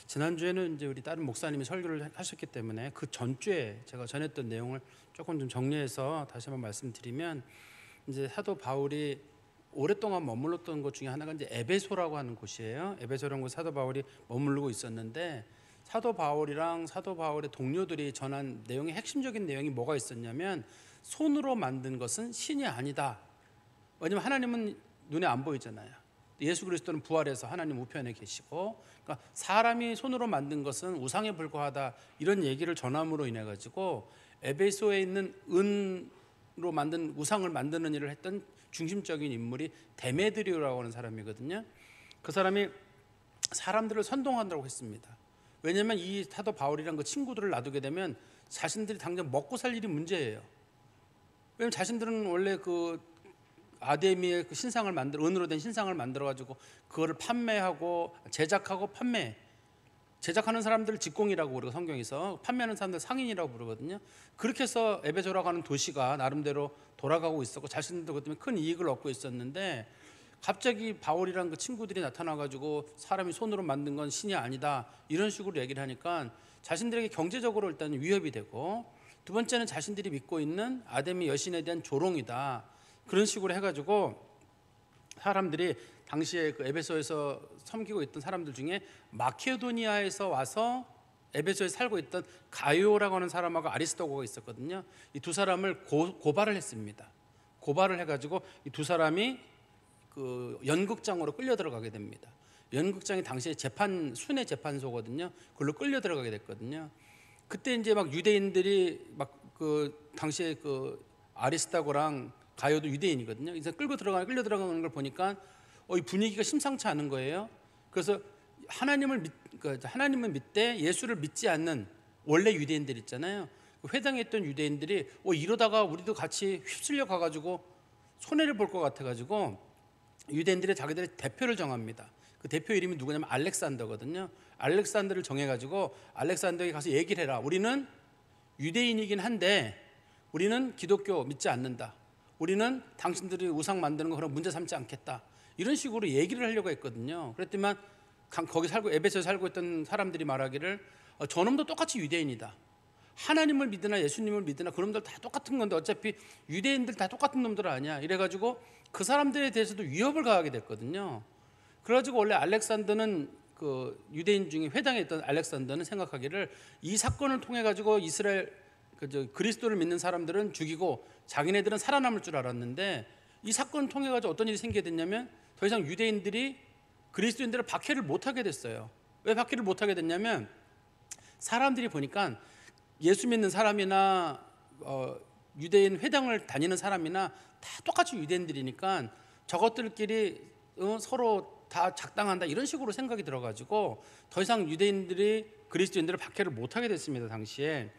지난주에는 이제 우리 다른 목사님이 설교를 하셨기 때문에 그 전주에 제가 전했던 내용을 조금 좀 정리해서 다시 한번 말씀드리면, 이제 사도 바울이 오랫동안 머물렀던 곳 중에 하나가 이제 에베소라고 하는 곳이에요. 에베소라는 곳 사도 바울이 머무르고 있었는데, 사도 바울이랑 사도 바울의 동료들이 전한 내용의 핵심적인 내용이 뭐가 있었냐면, 손으로 만든 것은 신이 아니다. 왜냐하면 하나님은 눈에 안 보이잖아요. 예수 그리스도는 부활해서 하나님 우편에 계시고, 그러니까 사람이 손으로 만든 것은 우상에 불과하다, 이런 얘기를 전함으로 인해 가지고 에베소에 있는 은으로 만든 우상을 만드는 일을 했던 중심적인 인물이 데메드리오라고 하는 사람이거든요. 그 사람이 사람들을 선동한다고 했습니다. 왜냐하면 이 사도 바울이랑 그 친구들을 놔두게 되면 자신들이 당장 먹고 살 일이 문제예요. 왜냐하면 자신들은 원래 그 아데미의 그 신상을 은으로 된 신상을 만들어 가지고 그거를 판매하고 제작하고 제작하는 사람들을 직공이라고 부르고, 성경에서 판매하는 사람들 상인이라고 부르거든요. 그렇게 해서 에베소라고 하는 도시가 나름대로 돌아가고 있었고, 자신들도 그 때문에 큰 이익을 얻고 있었는데, 갑자기 바울이랑 그 친구들이 나타나 가지고 사람이 손으로 만든 건 신이 아니다, 이런 식으로 얘기를 하니까 자신들에게 경제적으로 일단 위협이 되고, 두 번째는 자신들이 믿고 있는 아데미 여신에 대한 조롱이다, 그런 식으로 해가지고 사람들이 당시에 그 에베소에서 섬기고 있던 사람들 중에 마케도니아에서 와서 에베소에 살고 있던 가이오라고 하는 사람하고 아리스토고가 있었거든요. 이 두 사람을 고발을 했습니다. 고발을 해가지고 이 두 사람이 그 연극장으로 끌려 들어가게 됩니다. 연극장이 당시에 순회 재판소거든요. 그걸로 끌려 들어가게 됐거든요. 그때 이제 막 유대인들이 막 그 당시에 그 아리스토고랑 가요도 유대인이거든요. 그래서 끌려 들어가는 걸 보니까 이 분위기가 심상치 않은 거예요. 그래서 하나님을 믿되 예수를 믿지 않는 원래 유대인들 있잖아요. 회당에 있던 유대인들이 이러다가 우리도 같이 휩쓸려 가가지고 손해를 볼 것 같아가지고 유대인들이 자기들의 대표를 정합니다. 그 대표 이름이 누구냐면 알렉산더거든요. 알렉산더를 정해가지고 알렉산더에게 가서 얘기를 해라. 우리는 유대인이긴 한데 우리는 기독교 믿지 않는다. 우리는 당신들이 우상 만드는 거 그런 문제 삼지 않겠다, 이런 식으로 얘기를 하려고 했거든요. 그랬더니만 거기 에베소에 살고 있던 사람들이 말하기를 저놈도 똑같이 유대인이다. 하나님을 믿으나 예수님을 믿으나 그놈들 다 똑같은 건데 어차피 유대인들 다 똑같은 놈들 아니야. 이래가지고 그 사람들에 대해서도 위협을 가하게 됐거든요. 그래가지고 원래 알렉산더는 그 유대인 중에 회당에 있던 알렉산더는 생각하기를 이 사건을 통해 가지고 이스라엘 그리스도를 믿는 사람들은 죽이고 자기네들은 살아남을 줄 알았는데, 이 사건을 통해 가지고 어떤 일이 생기게 됐냐면 더 이상 유대인들이 그리스도인들을 박해를 못하게 됐어요. 왜 박해를 못하게 됐냐면 사람들이 보니까 예수 믿는 사람이나 유대인 회당을 다니는 사람이나 다 똑같이 유대인들이니까 저것들끼리 서로 다 작당한다, 이런 식으로 생각이 들어가지고 더 이상 유대인들이 그리스도인들을 박해를 못하게 됐습니다, 당시에.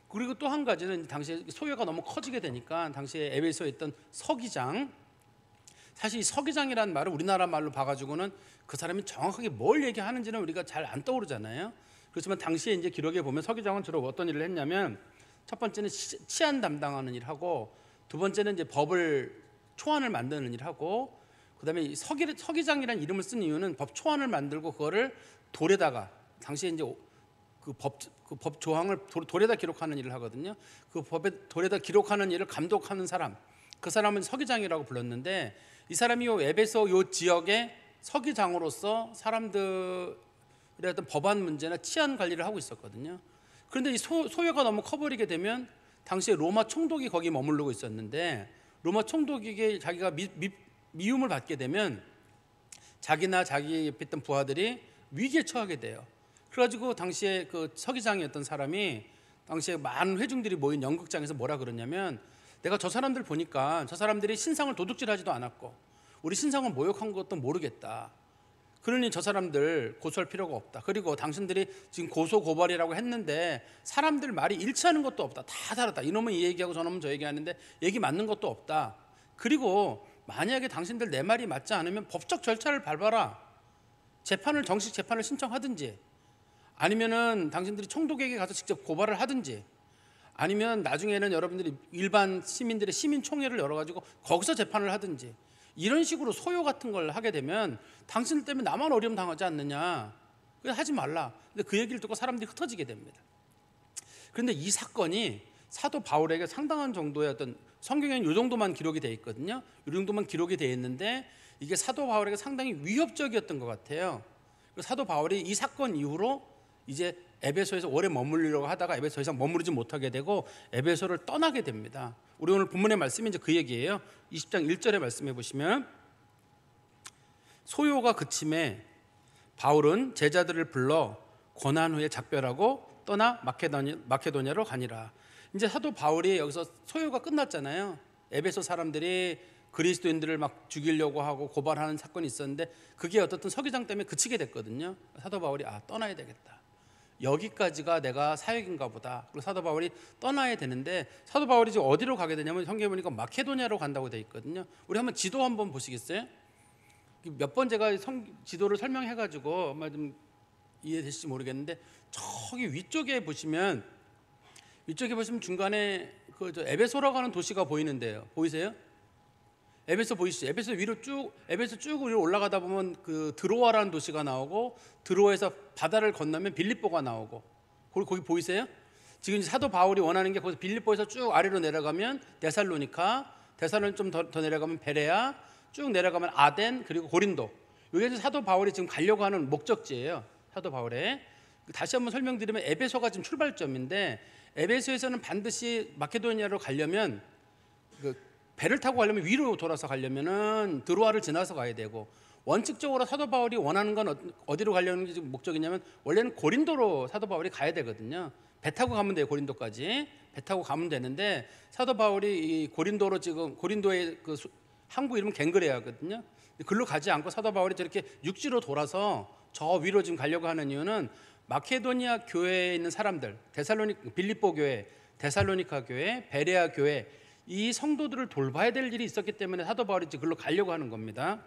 그리고 또 한 가지는 당시에 소요가 너무 커지게 되니까 당시에 에베소에 있던 서기장, 사실 이 서기장이라는 말을 우리나라 말로 봐가지고는 그 사람이 정확하게 뭘 얘기하는지는 우리가 잘 안 떠오르잖아요. 그렇지만 당시에 이제 기록에 보면 서기장은 주로 어떤 일을 했냐면, 첫 번째는 치안 담당하는 일을 하고, 두 번째는 이제 법을 초안을 만드는 일을 하고, 그다음에 이 서기장이라는 이름을 쓴 이유는 법 초안을 만들고 그거를 돌에다가, 당시에 이제 그 법 조항을 돌에다 기록하는 일을 하거든요. 그 법에 돌에다 기록하는 일을 감독하는 사람, 그 사람은 서기장이라고 불렀는데, 이 사람이 에베소 요 지역의 서기장으로서 사람들의 어떤 법안 문제나 치안 관리를 하고 있었거든요. 그런데 이 소요가 너무 커버리게 되면 당시에 로마 총독이 거기 머무르고 있었는데, 로마 총독에게 자기가 미움을 받게 되면 자기나 자기 옆에 있던 부하들이 위기에 처하게 돼요. 그래가지고 당시에 그 서기장이었던 사람이 당시에 많은 회중들이 모인 연극장에서 뭐라 그러냐면, 내가 저 사람들 보니까 저 사람들이 신상을 도둑질하지도 않았고 우리 신상을 모욕한 것도 모르겠다. 그러니 저 사람들 고소할 필요가 없다. 그리고 당신들이 지금 고소 고발이라고 했는데 사람들 말이 일치하는 것도 없다. 다 다르다. 이놈은 이 얘기하고 저놈은 저 얘기하는데 얘기 맞는 것도 없다. 그리고 만약에 당신들 내 말이 맞지 않으면 법적 절차를 밟아라. 정식 재판을 신청하든지, 아니면은 당신들이 총독에게 가서 직접 고발을 하든지, 아니면 나중에는 여러분들이 일반 시민들의 시민총회를 열어가지고 거기서 재판을 하든지, 이런 식으로 소요 같은 걸 하게 되면 당신들 때문에 나만 어려움 당하지 않느냐, 그래서 하지 말라. 근데 그 얘기를 듣고 사람들이 흩어지게 됩니다. 그런데 이 사건이 사도 바울에게 상당한 정도의 어떤, 성경에는 이 정도만 기록이 되어 있거든요. 이 정도만 기록이 되어 있는데 이게 사도 바울에게 상당히 위협적이었던 것 같아요. 사도 바울이 이 사건 이후로 이제 에베소에서 오래 머물려고 하다가 에베소 더 이상 머무르지 못하게 되고 에베소를 떠나게 됩니다. 우리 오늘 본문의 말씀이 이제 그 얘기예요. 20장 1절에 말씀해 보시면, 소요가 그침에 바울은 제자들을 불러 권한 후에 작별하고 떠나 마케도냐로 가니라. 이제 사도 바울이 여기서 소요가 끝났잖아요. 에베소 사람들이 그리스도인들을 막 죽이려고 하고 고발하는 사건이 있었는데 그게 어떻든 서기장 때문에 그치게 됐거든요. 사도 바울이 떠나야 되겠다. 여기까지가 내가 사역인가 보다. 그리고 사도 바울이 떠나야 되는데, 사도 바울이 지금 어디로 가게 되냐면 성경에 보니까 마케도냐로 간다고 되어 있거든요. 우리 한번 지도 한번 보시겠어요? 몇 번 제가 지도를 설명해가지고 아마 좀 이해되실지 모르겠는데, 저기 위쪽에 보시면 중간에 그 에베소라고 하는 도시가 보이는데요. 보이세요? 에베소 보이시죠? 에베소 쭉 위로 올라가다 보면 그 드로아라는 도시가 나오고, 드로아에서 바다를 건너면 빌립보가 나오고, 거기 보이세요? 지금 사도 바울이 원하는 게 거기서 빌립보에서 쭉 아래로 내려가면 데살로니카 좀 더 내려가면 베레아, 쭉 내려가면 아덴, 그리고 고린도. 이게 사도 바울이 지금 가려고 하는 목적지예요. 사도 바울의. 다시 한번 설명드리면 에베소가 지금 출발점인데, 에베소에서는 반드시 마케도니아로 가려면 배를 타고 가려면 위로 돌아서 가려면은 드로아를 지나서 가야 되고, 원칙적으로 사도 바울이 원하는 건 어디로 가려는 게 지금 목적이냐면 원래는 고린도로 사도 바울이 가야 되거든요. 배 타고 가면 돼요. 고린도까지 배 타고 가면 되는데, 사도 바울이 이 고린도로, 지금 고린도의 그 항구 이름은 갱그레아거든요. 글로 가지 않고 사도 바울이 저렇게 육지로 돌아서 저 위로 지금 가려고 하는 이유는 마케도니아 교회에 있는 사람들, 빌립보 교회, 데살로니카 교회, 베레아 교회, 이 성도들을 돌봐야 될 일이 있었기 때문에 사도 바울이 이제 글로 가려고 하는 겁니다.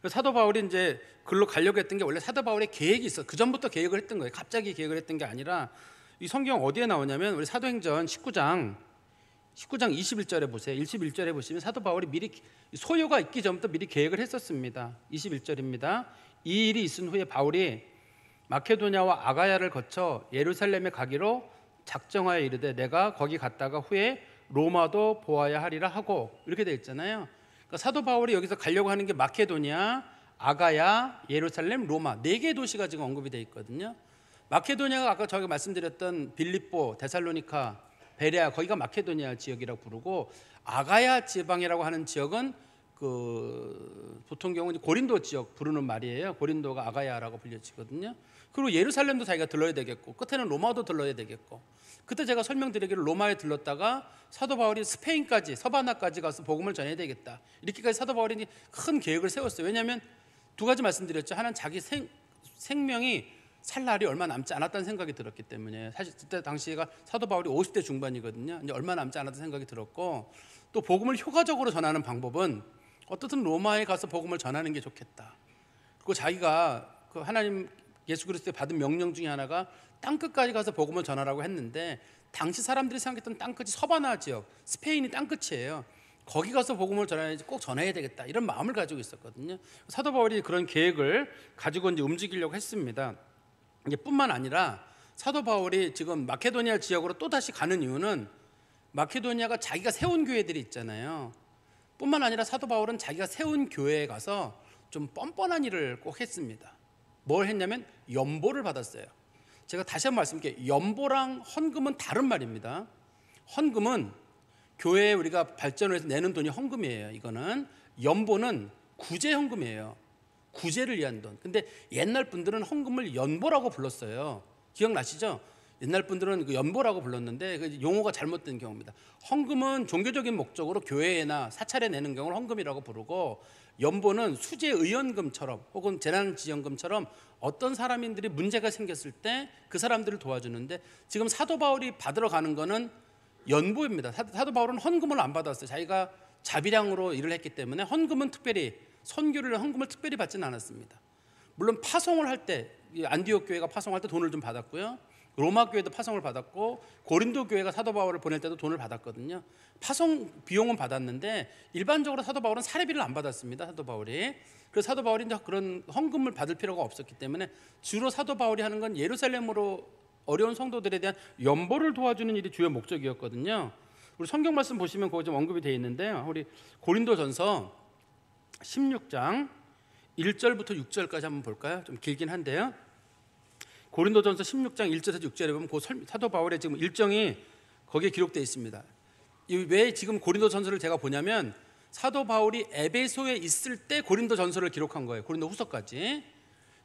사도 바울이 이제 글로 가려고 했던 게, 원래 사도 바울의 계획이 있어. 그 전부터 계획을 했던 거예요. 갑자기 계획을 했던 게 아니라, 이 성경 어디에 나오냐면 우리 사도행전 19장 21절에 보세요. 21절에 보시면 사도 바울이 미리, 소요가 있기 전부터 미리 계획을 했었습니다. 21절입니다. 이 일이 있은 후에 바울이 마케도냐와 아가야를 거쳐 예루살렘에 가기로 작정하여 이르되 내가 거기 갔다가 후에 로마도 보아야 하리라 하고, 이렇게 되어 있잖아요. 그러니까 사도 바울이 여기서 가려고 하는 게 마케도니아, 아가야, 예루살렘, 로마 4개의 도시가 지금 언급이 되어 있거든요. 마케도니아가 아까 저희가 말씀드렸던 빌립보, 데살로니카, 베레아, 거기가 마케도니아 지역이라고 부르고, 아가야 지방이라고 하는 지역은 그 보통 경우 고린도 지역 부르는 말이에요. 고린도가 아가야라고 불려지거든요. 그리고 예루살렘도 자기가 들러야 되겠고, 끝에는 로마도 들러야 되겠고, 그때 제가 설명드리기를 로마에 들렀다가 사도 바울이 스페인까지, 서바나까지 가서 복음을 전해야 되겠다, 이렇게까지 사도 바울이 큰 계획을 세웠어요. 왜냐하면 두 가지 말씀드렸죠. 하나는 자기 생명이 살 날이 얼마 남지 않았다는 생각이 들었기 때문에, 사실 그때 당시가 사도 바울이 50대 중반이거든요. 이제 얼마 남지 않았다는 생각이 들었고, 또 복음을 효과적으로 전하는 방법은 어떻든 로마에 가서 복음을 전하는 게 좋겠다. 그리고 자기가 그 하나님 예수 그리스도에 받은 명령 중에 하나가 땅끝까지 가서 복음을 전하라고 했는데, 당시 사람들이 생각했던 땅끝이 서바나 지역, 스페인이 땅끝이에요. 거기 가서 복음을 전해야지, 꼭 전해야 되겠다, 이런 마음을 가지고 있었거든요. 사도 바울이 그런 계획을 가지고 이제 움직이려고 했습니다. 이게 뿐만 아니라 사도 바울이 지금 마케도니아 지역으로 또 다시 가는 이유는, 마케도니아가 자기가 세운 교회들이 있잖아요. 뿐만 아니라 사도 바울은 자기가 세운 교회에 가서 좀 뻔뻔한 일을 꼭 했습니다. 뭘 했냐면 연보를 받았어요. 제가 다시 한번 말씀드릴게요. 연보랑 헌금은 다른 말입니다. 헌금은 교회에 우리가 발전을 해서 내는 돈이 헌금이에요. 이거는 연보는 구제 헌금이에요. 구제를 위한 돈. 근데 옛날 분들은 헌금을 연보라고 불렀어요. 기억나시죠? 옛날 분들은 그 연보라고 불렀는데 그 용어가 잘못된 경우입니다. 헌금은 종교적인 목적으로 교회나 사찰에 내는 경우를 헌금이라고 부르고, 연보는 수재 의연금처럼 혹은 재난지원금처럼 어떤 사람들이 문제가 생겼을 때 그 사람들을 도와주는데, 지금 사도 바울이 받으러 가는 거는 연보입니다. 사도 바울은 헌금을 안 받았어요. 자기가 자비량으로 일을 했기 때문에 헌금은 특별히, 선교를 헌금을 특별히 받지는 않았습니다. 물론 파송을 할 때, 안디옥 교회가 파송할 때 돈을 좀 받았고요. 로마 교회도 파송을 받았고 고린도 교회가 사도 바울을 보낼 때도 돈을 받았거든요. 파송 비용은 받았는데 일반적으로 사도 바울은 사례비를 안 받았습니다. 사도 바울이. 그래서 사도 바울이 이제 그런 헌금을 받을 필요가 없었기 때문에 주로 사도 바울이 하는 건 예루살렘으로 어려운 성도들에 대한 연보를 도와주는 일이 주요 목적이었거든요. 우리 성경 말씀 보시면 거기 좀 언급이 되어 있는데요. 우리 고린도전서 16장 1절부터 6절까지 한번 볼까요? 좀 길긴 한데요. 고린도전서 16장 1절에서 6절에 보면 그 사도 바울의 지금 일정이 거기에 기록되어 있습니다. 왜 지금 고린도전서를 제가 보냐면 사도 바울이 에베소에 있을 때 고린도전서를 기록한 거예요. 고린도후서까지.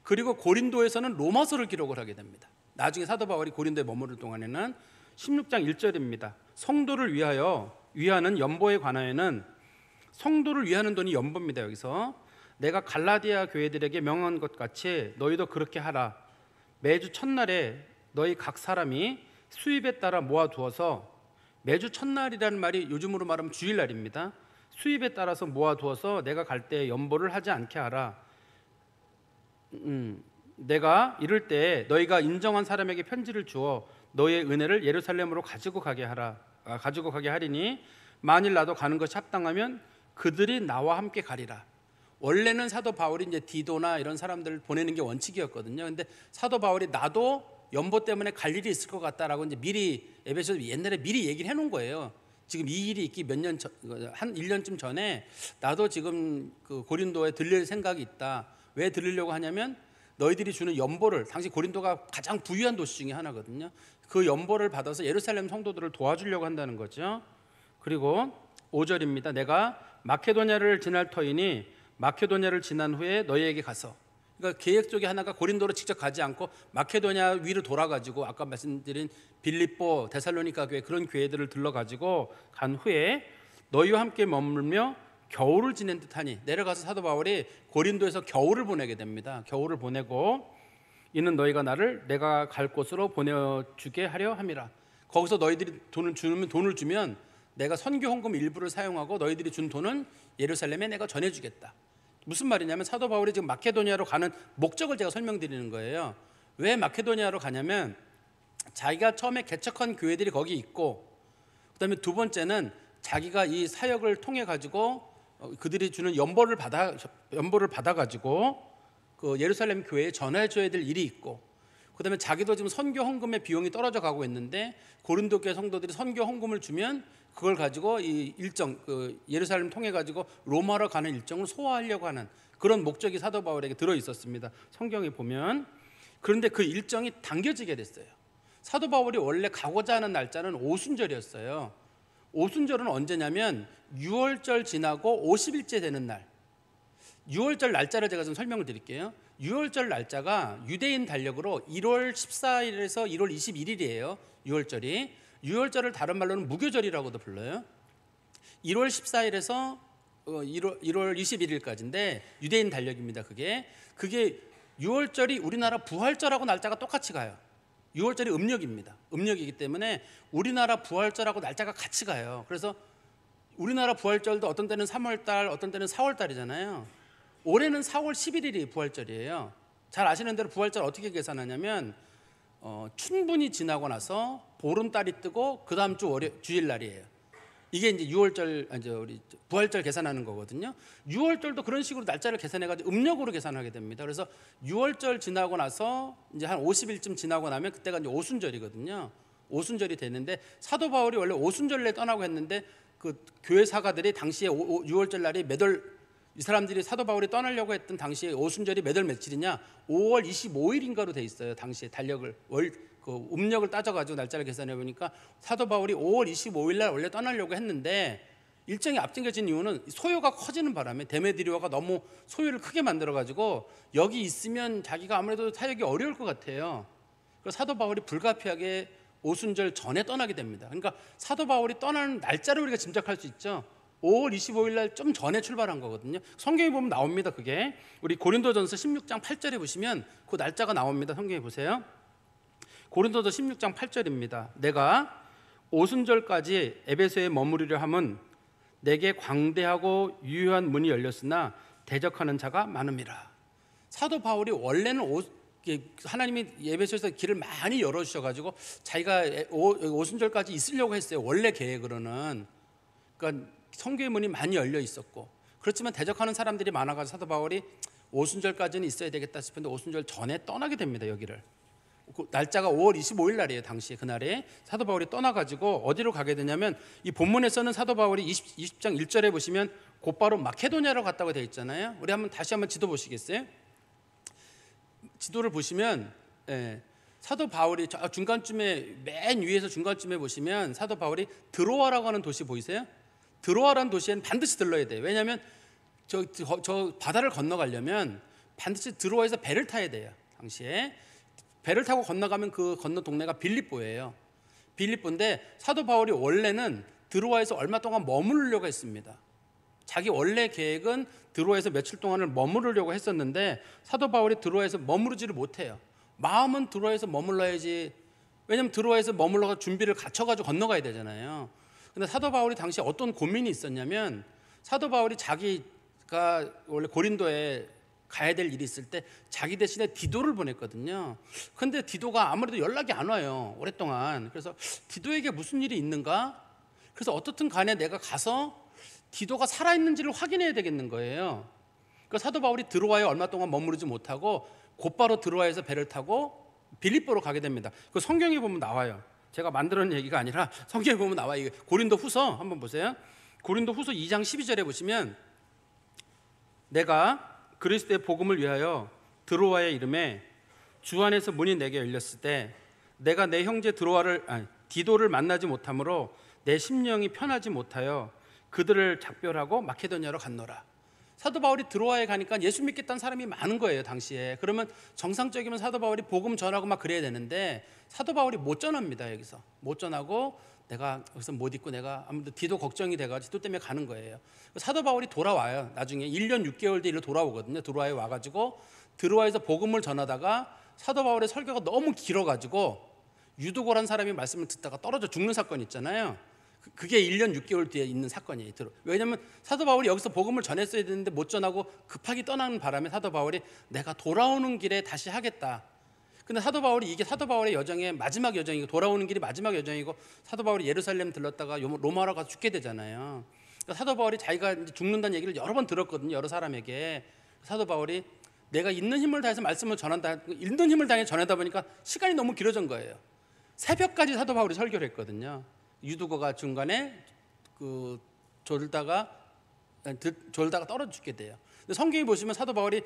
그리고 고린도에서는 로마서를 기록을 하게 됩니다. 나중에 사도 바울이 고린도에 머무를 동안에는 16장 1절입니다. 성도를 위하는 연보에 관하여는 성도를 위하는 돈이 연보입니다. 여기서 내가 갈라디아 교회들에게 명한 것 같이 너희도 그렇게 하라. 매주 첫날에 너희 각 사람이 수입에 따라 모아두어서, 매주 첫날이라는 말이 요즘으로 말하면 주일날입니다. 수입에 따라서 모아두어서 내가 갈 때 연보를 하지 않게 하라. 내가 이럴 때 너희가 인정한 사람에게 편지를 주어 너희의 은혜를 예루살렘으로 가지고 가게 하리니 만일 나도 가는 것이 합당하면 그들이 나와 함께 가리라. 원래는 사도 바울이 이제 디도나 이런 사람들을 보내는 게 원칙이었거든요. 근데 사도 바울이 나도 연보 때문에 갈 일이 있을 것 같다라고 이제 미리 에베소서 옛날에 미리 얘기를 해놓은 거예요. 지금 이 일이 있기 한 1년쯤 전에 나도 지금 그 고린도에 들릴 생각이 있다. 왜 들리려고 하냐면 너희들이 주는 연보를, 당시 고린도가 가장 부유한 도시 중에 하나거든요. 그 연보를 받아서 예루살렘 성도들을 도와주려고 한다는 거죠. 그리고 5절입니다. 내가 마케도냐를 지날 터이니 마케도냐를 지난 후에 너희에게 가서, 그러니까 계획 중에 하나가 고린도로 직접 가지 않고 마케도냐 위로 돌아가지고 아까 말씀드린 빌립보, 데살로니가 교회 그런 교회들을 들러가지고 간 후에 너희와 함께 머물며 겨울을 지낸 듯하니, 내려가서 사도 바울이 고린도에서 겨울을 보내게 됩니다. 겨울을 보내고 이는 너희가 나를 내가 갈 곳으로 보내주게 하려 함이라. 거기서 너희들이 돈을 주면 내가 선교 헌금 일부를 사용하고 너희들이 준 돈은 예루살렘에 내가 전해주겠다. 무슨 말이냐면 사도 바울이 지금 마케도니아로 가는 목적을 제가 설명드리는 거예요. 왜 마케도니아로 가냐면 자기가 처음에 개척한 교회들이 거기 있고, 그다음에 두 번째는 자기가 이 사역을 통해 가지고 그들이 주는 연보를 받아 가지고 그 예루살렘 교회에 전해줘야 될 일이 있고, 그다음에 자기도 지금 선교 헌금의 비용이 떨어져 가고 있는데 고린도 교회 성도들이 선교 헌금을 주면 그걸 가지고 이 일정 예루살렘 통해 가지고 로마로 가는 일정을 소화하려고 하는 그런 목적이 사도 바울에게 들어 있었습니다. 성경에 보면. 그런데 그 일정이 당겨지게 됐어요. 사도 바울이 원래 가고자 하는 날짜는 오순절이었어요. 오순절은 언제냐면 6월절 지나고 50일째 되는 날. 6월절 날짜를 제가 좀 설명을 드릴게요. 6월절 날짜가 유대인 달력으로 1월 14일에서 1월 21일이에요. 6월절이. 6월절을 다른 말로는 무교절이라고도 불러요. 1월 14일에서 1월 21일까지인데 유대인 달력입니다. 그게 6월절이 우리나라 부활절하고 날짜가 똑같이 가요. 6월절이 음력입니다. 음력이기 때문에 우리나라 부활절하고 날짜가 같이 가요. 그래서 우리나라 부활절도 어떤 때는 3월달, 어떤 때는 4월달이잖아요. 올해는 4월 11일이 부활절이에요. 잘 아시는 대로 부활절 어떻게 계산하냐면 춘분이 지나고 나서 보름달이 뜨고 그 다음 주일날이에요. 이게 이제 6월절, 우리 부활절 계산하는 거거든요. 6월절도 그런 식으로 날짜를 계산해가지고 음력으로 계산하게 됩니다. 그래서 6월절 지나고 나서 이제 한 50일쯤 지나고 나면 그때가 이제 오순절이거든요. 오순절이 되는데 사도 바울이 원래 오순절에 떠나고 했는데 그 교회 사가들이 당시에 6월절 날이 이 사람들이 사도 바울이 떠나려고 했던 당시에 오순절이 몇 월 며칠이냐? 5월 25일인가로 돼 있어요. 당시에 달력을 음력을 따져가지고 날짜를 계산해 보니까 사도 바울이 5월 25일 날 원래 떠나려고 했는데 일정이 앞당겨진 이유는 소요가 커지는 바람에 데메드리오가 너무 소요를 크게 만들어가지고 여기 있으면 자기가 아무래도 사역이 어려울 것 같아요. 그래서 사도 바울이 불가피하게 오순절 전에 떠나게 됩니다. 그러니까 사도 바울이 떠나는 날짜를 우리가 짐작할 수 있죠. 5월 25일 날 좀 전에 출발한 거거든요. 성경에 보면 나옵니다. 그게 우리 고린도전서 16장 8절에 보시면 그 날짜가 나옵니다. 성경에 보세요. 고린도서 16장 8절입니다. 내가 오순절까지 에베소에 머무르려 함은 내게 광대하고 유효한 문이 열렸으나 대적하는 자가 많음이라. 사도 바울이 원래는 하나님이 에베소에서 길을 많이 열어주셔가지고 자기가 오순절까지 있으려고 했어요. 원래 계획으로는. 그러니까 성교의 문이 많이 열려 있었고, 그렇지만 대적하는 사람들이 많아가지고 사도 바울이 오순절까지는 있어야 되겠다 싶은데 오순절 전에 떠나게 됩니다. 여기를. 그 날짜가 5월 25일 날이에요. 당시에 그날에 사도 바울이 떠나가지고 어디로 가게 되냐면, 이 본문에서는 사도 바울이 20장 1절에 보시면 곧바로 마케도니아로 갔다고 되어 있잖아요. 우리 다시 한번 지도 보시겠어요? 지도를 보시면 사도 바울이 중간쯤에, 맨 위에서 중간쯤에 보시면 사도 바울이 드로아라고 하는 도시 보이세요? 드로아라는 도시에는 반드시 들러야 돼요. 왜냐하면 저 바다를 건너가려면 반드시 드로아에서 배를 타야 돼요. 당시에 배를 타고 건너가면 그 건너 동네가 빌립보예요. 빌립보인데 사도 바울이 원래는 드로아에서 얼마 동안 머무르려고 했습니다. 자기 원래 계획은 드로아에서 며칠 동안을 머무르려고 했었는데 사도 바울이 드로아에서 머무르지를 못해요. 마음은 드로아에서 머물러야지. 왜냐하면 드로아에서 머물러서 준비를 갖춰가지고 건너가야 되잖아요. 근데 사도 바울이 당시에 어떤 고민이 있었냐면, 사도 바울이 자기가 원래 고린도에 가야 될 일이 있을 때 자기 대신에 디도를 보냈거든요. 근데 디도가 아무래도 연락이 안 와요, 오랫동안. 그래서 디도에게 무슨 일이 있는가? 그래서 어떻든 간에 내가 가서 디도가 살아있는지를 확인해야 되겠는 거예요. 그러니까 사도 바울이 드로아에 얼마 동안 머무르지 못하고 곧바로 드로아에서 배를 타고 빌립보로 가게 됩니다. 그 성경에 보면 나와요. 제가 만들어낸 얘기가 아니라 성경에 보면 나와요. 고린도 후서 한번 보세요. 고린도 후서 2장 12절에 보시면, 내가 그리스도의 복음을 위하여 드로아의 이름에 주 안에서 문이 내게 열렸을 때 내가 내 형제 디도를 만나지 못하므로 내 심령이 편하지 못하여 그들을 작별하고 마케도니아로 갔노라. 사도 바울이 드로아에 가니까 예수 믿겠다는 사람이 많은 거예요, 당시에. 그러면 정상적이면 사도 바울이 복음 전하고 막 그래야 되는데 사도 바울이 못 전합니다. 여기서 못 전하고 내가 여기서 못 있고 내가 아무래도 디도 걱정이 돼가지고 디도 때문에 가는 거예요. 사도 바울이 돌아와요. 나중에 1년 6개월 뒤에 돌아오거든요. 드로아에 와가지고 드로아에서 복음을 전하다가 사도 바울의 설교가 너무 길어가지고 유두고란 사람이 말씀을 듣다가 떨어져 죽는 사건 있잖아요. 그게 1년 6개월 뒤에 있는 사건이에요. 왜냐하면 사도 바울이 여기서 복음을 전했어야 되는데 못 전하고 급하게 떠나는 바람에 사도 바울이 내가 돌아오는 길에 다시 하겠다. 근데 사도 바울이, 이게 사도 바울의 여정의 마지막 여정이고 돌아오는 길이 마지막 여정이고, 사도 바울이 예루살렘 들렀다가 로마로 가서 죽게 되잖아요. 그러니까 사도 바울이 자기가 이제 죽는다는 얘기를 여러 번 들었거든요, 여러 사람에게. 사도 바울이 내가 있는 힘을 다해서 말씀을 전한다, 있는 힘을 다해 전하다 보니까 시간이 너무 길어진 거예요. 새벽까지 사도 바울이 설교를 했거든요. 유두고가 중간에 졸다가 떨어져 죽게 돼요. 근데 성경에 보시면 사도 바울이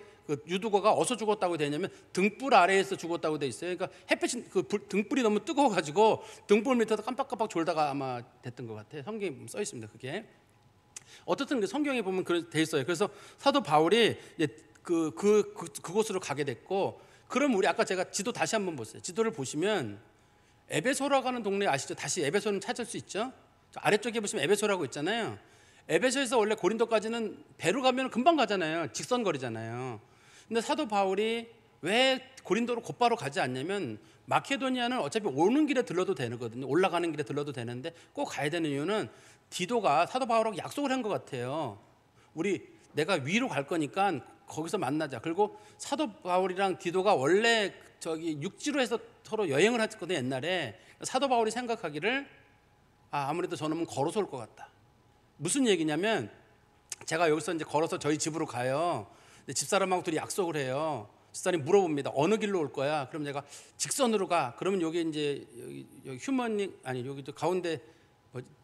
유두고가 어디서 죽었다고 되냐면 등불 아래에서 죽었다고 돼 있어요. 그러니까 햇빛이 등불이 너무 뜨거워가지고 등불 밑에서 깜빡깜빡 졸다가 아마 됐던 것 같아요. 성경에 써 있습니다. 그게 어떻든 성경에 보면 그렇게 돼 있어요. 그래서 사도 바울이 그곳으로 가게 됐고, 그럼 우리 아까 제가 지도 다시 한번 보세요. 지도를 보시면 에베소라고 하는 동네 아시죠? 다시 에베소는 찾을 수 있죠? 저 아래쪽에 보시면 에베소라고 있잖아요. 에베소에서 원래 고린도까지는 배로 가면 금방 가잖아요. 직선거리잖아요. 근데 사도 바울이 왜 고린도로 곧바로 가지 않냐면, 마케도니아는 어차피 오는 길에 들러도 되거든요. 올라가는 길에 들러도 되는데 꼭 가야 되는 이유는 디도가 사도 바울하고 약속을 한 것 같아요. 내가 위로 갈 거니까 거기서 만나자. 그리고 사도 바울이랑 디도가 원래 육지로 해서 서로 여행을 했거든요, 옛날에. 사도 바울이 생각하기를 아무래도 저놈은 걸어서 올 것 같다. 무슨 얘기냐면, 제가 여기서 이제 걸어서 저희 집으로 가요. 근데 집사람하고 둘이 약속을 해요. 집사람이 물어봅니다. 어느 길로 올 거야? 그럼 내가 직선으로 가. 그러면 여기 이제 여기 또 가운데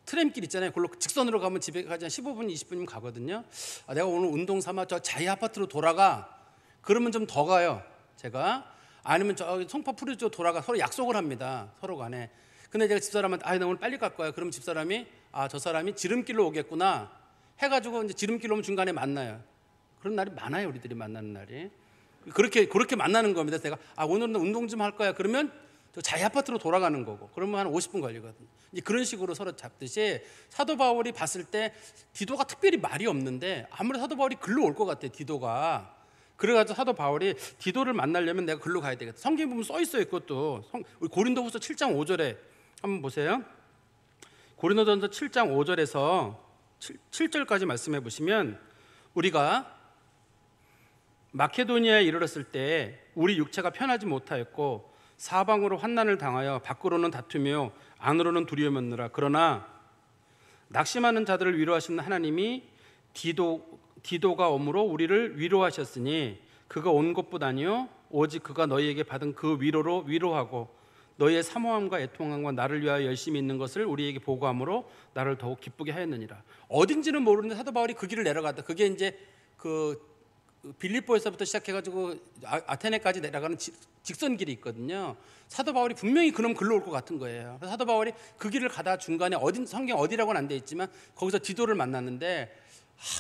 트램길 있잖아요. 그걸로 직선으로 가면 집에까지 한 15분, 20분이면 가거든요. 내가 오늘 운동 삼아 저 자이 아파트로 돌아가. 그러면 좀 더 가요, 제가. 아니면 저기 송파 프리 쪽 돌아가. 서로 약속을 합니다, 서로 간에. 근데 제가 집사람한테 나 오늘 빨리 갈 거야. 그러면 집사람이 저 사람이 지름길로 오겠구나 해가지고 이제 지름길로 오면 중간에 만나요. 그런 날이 많아요, 우리들이 만나는 날이. 그렇게 만나는 겁니다. 내가 오늘은 운동 좀 할 거야. 그러면 저 자기 아파트로 돌아가는 거고, 그러면 한 50분 걸리거든요. 이제 그런 식으로 서로 잡듯이 사도 바울이 봤을 때 디도가 특별히 말이 없는데 아무래도 사도 바울이 글로 올 것 같아요, 디도가. 그래가지고 사도 바울이 디도를 만나려면 내가 글로 가야 되겠다. 성경에 보면 써 있어요, 그것도. 우리 고린도후서 7장 5절에 한번 보세요. 고린도전서 7장 5절에서 7절까지 말씀해 보시면, 우리가 마케도니아에 이르렀을 때 우리 육체가 편하지 못하였고 사방으로 환난을 당하여 밖으로는 다투며 안으로는 두려움이었느라. 그러나 낙심하는 자들을 위로하시는 하나님이 디도가 오므로 우리를 위로하셨으니 그가 온 것뿐 아니요 오직 그가 너희에게 받은 그 위로로 위로하고 너희의 사모함과 애통함과 나를 위하여 열심히 있는 것을 우리에게 보고함으로 나를 더욱 기쁘게 하였느니라. 어딘지는 모르는데 사도 바울이 그 길을 내려갔다. 그게 이제 그 빌립보에서부터 시작해가지고 아테네까지 내려가는 직선 길이 있거든요. 사도 바울이 분명히 그럼 글로 올 것 같은 거예요. 그래서 사도 바울이 그 길을 가다 중간에 성경 어디라고는 안 돼 있지만 거기서 디도를 만났는데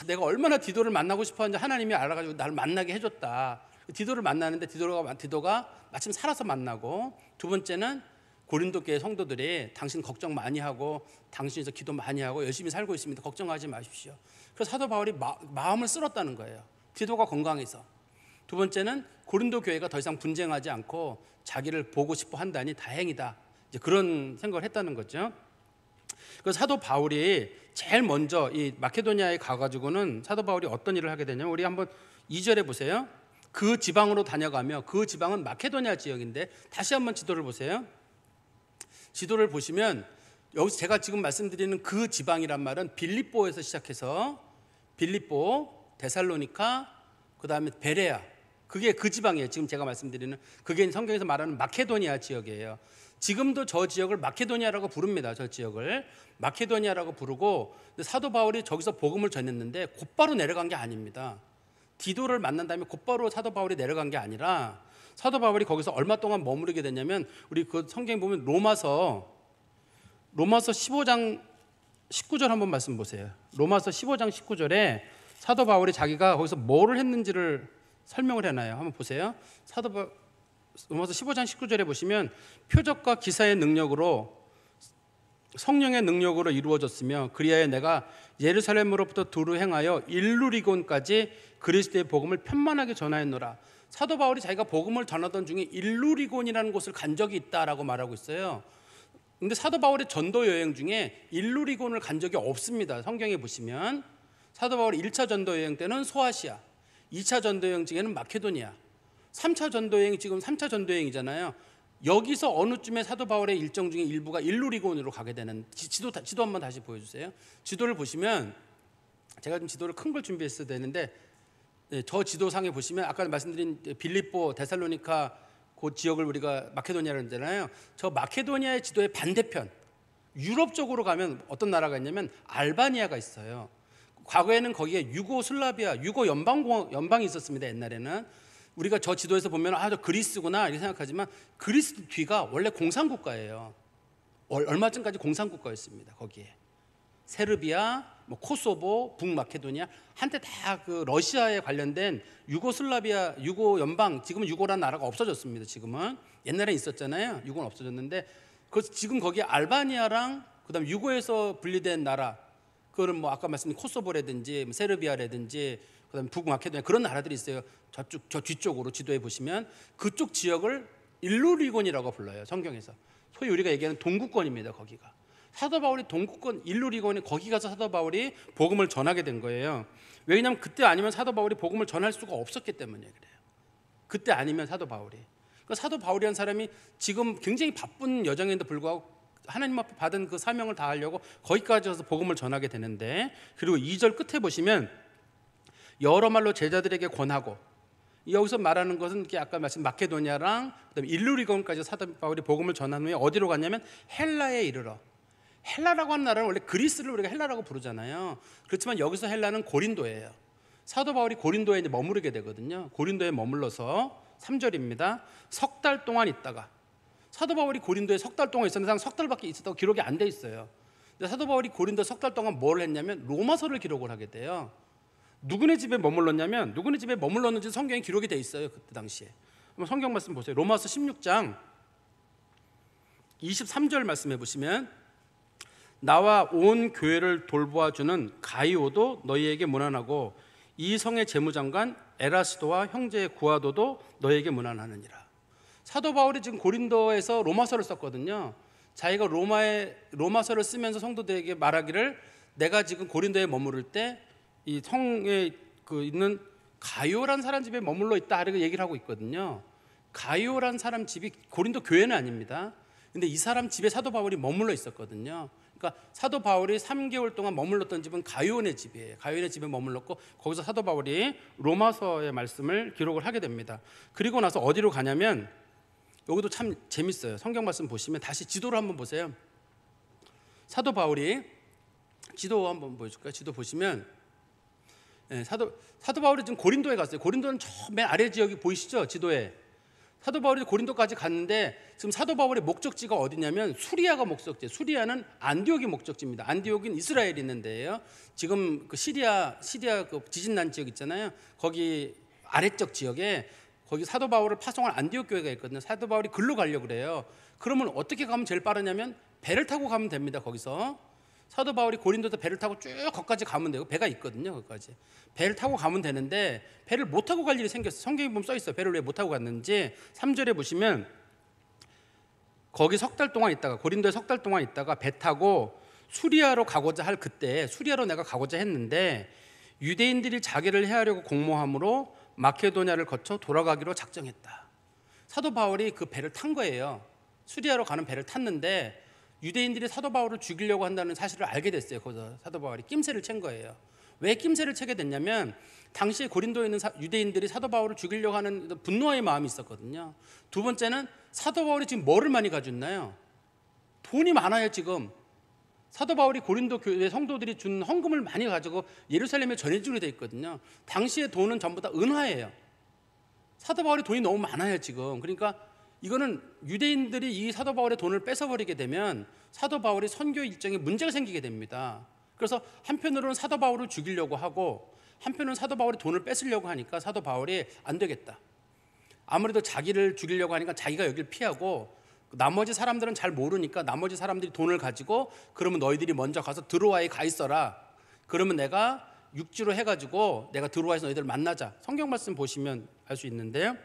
내가 얼마나 디도를 만나고 싶었는지 하나님이 알아가지고 나를 만나게 해줬다. 디도를 만나는데 디도가 마침 살아서 만나고, 두 번째는 고린도 교회 성도들이 당신 걱정 많이 하고 당신에서 기도 많이 하고 열심히 살고 있습니다. 걱정하지 마십시오. 그래서 사도 바울이 마음을 쓸었다는 거예요. 디도가 건강해서. 두 번째는 고린도 교회가 더 이상 분쟁하지 않고 자기를 보고 싶어 한다니 다행이다. 이제 그런 생각을 했다는 거죠. 그래서 사도 바울이 제일 먼저 이 마케도니아에 가가지고는 사도 바울이 어떤 일을 하게 되냐면, 우리 한번 2절에 보세요. 그 지방으로 다녀가며, 그 지방은 마케도니아 지역인데, 다시 한번 지도를 보세요. 지도를 보시면 여기서 제가 지금 말씀드리는 그 지방이란 말은 빌립보에서 시작해서 빌립보, 데살로니카, 그 다음에 베레아, 그게 그 지방이에요. 지금 제가 말씀드리는 그게 성경에서 말하는 마케도니아 지역이에요. 지금도 저 지역을 마케도니아라고 부릅니다. 저 지역을 마케도니아라고 부르고, 사도 바울이 저기서 복음을 전했는데 곧바로 내려간 게 아닙니다. 디도를 만난 다음에 곧바로 사도 바울이 내려간 게 아니라, 사도 바울이 거기서 얼마 동안 머무르게 됐냐면, 우리 그 성경에 보면 로마서 15장 19절 한번 말씀 보세요. 로마서 15장 19절에 사도 바울이 자기가 거기서 뭐를 했는지를 설명을 해놔요. 한번 보세요. 로마서 15장 19절에 보시면, 표적과 기사의 능력으로, 성령의 능력으로 이루어졌으며 그리하여 내가 예루살렘으로부터 두루 행하여 일루리곤까지 그리스도의 복음을 편만하게 전하였노라. 사도 바울이 자기가 복음을 전하던 중에 일루리곤이라는 곳을 간 적이 있다라고 말하고 있어요. 근데 사도 바울의 전도 여행 중에 일루리곤을 간 적이 없습니다. 성경에 보시면 사도 바울이 1차 전도 여행 때는 소아시아, 2차 전도 여행 중에는 마케도니아, 3차 전도 여행이 지금 3차 전도 여행이잖아요. 여기서 어느 쯤에 사도 바울의 일정 중에 일부가 일루리곤으로 가게 되는, 지도 한번 다시 보여주세요. 지도를 보시면, 제가 좀 지도를 큰 걸 준비했어야 되는데, 저 지도상에 보시면 아까 말씀드린 빌립보, 데살로니카 그 지역을 우리가 마케도니아라고 했잖아요. 저 마케도니아의 지도의 반대편, 유럽 쪽으로 가면 어떤 나라가 있냐면 알바니아가 있어요. 과거에는 거기에 유고 연방이 있었습니다. 옛날에는. 우리가 저 지도에서 보면 저 그리스구나 이렇게 생각하지만, 그리스 뒤가 원래 공산국가예요. 얼마쯤까지 공산국가였습니다. 거기에 세르비아, 코소보, 북마케도니아, 한때 다 그 러시아에 관련된 유고 연방, 지금은 유고라는 나라가 없어졌습니다. 지금은. 옛날에 있었잖아요. 유고는 없어졌는데, 지금 거기 알바니아랑 그다음 유고에서 분리된 나라, 그거는 아까 말씀드린 코소보라든지 세르비아라든지 그다음에 북마케도니아, 그런 나라들이 있어요. 저 뒤쪽으로 지도에 보시면 그쪽 지역을 일루리곤이라고 불러요. 성경에서. 소위 우리가 얘기하는 동구권입니다. 거기가. 사도 바울이 동구권 일루리곤에 거기 가서 사도 바울이 복음을 전하게 된 거예요. 왜냐하면 그때 아니면 사도 바울이 복음을 전할 수가 없었기 때문에 그래요. 그때 아니면 사도 바울이. 그러니까 사도 바울이라는 사람이 지금 굉장히 바쁜 여정인데 불구하고 하나님 앞에 받은 그 사명을 다하려고 거기까지 와서 복음을 전하게 되는데, 그리고 2절 끝에 보시면 여러 말로 제자들에게 권하고, 여기서 말하는 것은 아까 말씀 마케도니아랑 그다음에 일루리곤까지 사도 바울이 복음을 전한 후에 어디로 갔냐면 헬라에 이르러. 헬라라고 하는 나라는 원래 그리스를 우리가 헬라라고 부르잖아요. 그렇지만 여기서 헬라는 고린도예요. 사도 바울이 고린도에 이제 머무르게 되거든요. 고린도에 머물러서 3절입니다. 석 달 동안 있다가, 사도 바울이 고린도에 석 달 동안 있었는데 석 달밖에 있었다고 기록이 안 돼 있어요. 근데 사도 바울이 고린도 석 달 동안 뭘 했냐면 로마서를 기록을 하게 돼요. 누구네 집에 머물렀냐면, 누구네 집에 머물렀는지 성경에 기록이 돼 있어요. 그때 당시에. 한번 성경 말씀 보세요. 로마서 16장 23절 말씀해 보시면, 나와 온 교회를 돌보아주는 가이오도 너희에게 문안하고 이 성의 재무장관 에라스도와 형제 구아도도 너희에게 문안하느니라. 사도 바울이 지금 고린도에서 로마서를 썼거든요. 자기가 로마서를 쓰면서 성도들에게 말하기를, 내가 지금 고린도에 머무를 때 이 성에 있는 가요란 사람 집에 머물러 있다 이렇게 얘기를 하고 있거든요. 가요란 사람 집이 고린도 교회는 아닙니다. 근데 이 사람 집에 사도 바울이 머물러 있었거든요. 그러니까 사도 바울이 3개월 동안 머물렀던 집은 가요네 집이에요. 가요네 집에 머물렀고 거기서 사도 바울이 로마서의 말씀을 기록을 하게 됩니다. 그리고 나서 어디로 가냐면 여기도 참 재밌어요. 성경 말씀 보시면 다시 지도를 한번 보세요. 사도 바울이 지도 한번 보여줄까요? 지도 보시면 사도 바울이 지금 고린도에 갔어요. 고린도는 저 맨 아래 지역이 보이시죠? 지도에. 사도 바울이 고린도까지 갔는데 지금 사도 바울의 목적지가 어디냐면 수리아가 목적지. 수리아는 안디옥이 목적지입니다. 안디옥은 이스라엘이 있는 데예요. 지금 그 시리아 그 지진 난 지역 있잖아요. 거기 아래쪽 지역에 거기 사도 바울을 파송한 안디옥 교회가 있거든요. 사도 바울이 글로 가려고 그래요. 그러면 어떻게 가면 제일 빠르냐면 배를 타고 가면 됩니다. 거기서 사도 바울이 고린도에서 배를 타고 쭉 거기까지 가면 되고 배가 있거든요. 거기까지 배를 타고 가면 되는데 배를 못 타고 갈 일이 생겼어요. 성경에 보면 써 있어요. 배를 왜 못 타고 갔는지 3절에 보시면 거기 석 달 동안 있다가 고린도에 석 달 동안 있다가 배 타고 수리아로 가고자 할 그때 수리아로 내가 가고자 했는데 유대인들이 자기를 해하려고 공모함으로 마케도냐를 거쳐 돌아가기로 작정했다. 사도 바울이 그 배를 탄 거예요. 수리아로 가는 배를 탔는데 유대인들이 사도 바울을 죽이려고 한다는 사실을 알게 됐어요. 거기서 사도 바울이 낌새를 챈 거예요. 왜 낌새를 채게 됐냐면 당시에 고린도에 있는 유대인들이 사도 바울을 죽이려고 하는 분노의 마음이 있었거든요. 두 번째는 사도 바울이 지금 뭐를 많이 가지고 있나요? 돈이 많아요. 지금 사도 바울이 고린도 교회 성도들이 준 헌금을 많이 가지고 예루살렘에 전해주게 돼 있거든요. 당시의 돈은 전부 다 은화예요. 사도 바울이 돈이 너무 많아요. 지금 그러니까 이거는 유대인들이 이 사도 바울의 돈을 뺏어버리게 되면 사도 바울의 선교 일정에 문제가 생기게 됩니다. 그래서 한편으로는 사도 바울을 죽이려고 하고 한편으로는 사도 바울의 돈을 뺏으려고 하니까 사도 바울이 안 되겠다. 아무래도 자기를 죽이려고 하니까 자기가 여기를 피하고 나머지 사람들은 잘 모르니까 나머지 사람들이 돈을 가지고 그러면 너희들이 먼저 가서 드로아에 가 있어라. 그러면 내가 육지로 해가지고 내가 드로아에서 너희들 만나자. 성경 말씀 보시면 알 수 있는데요.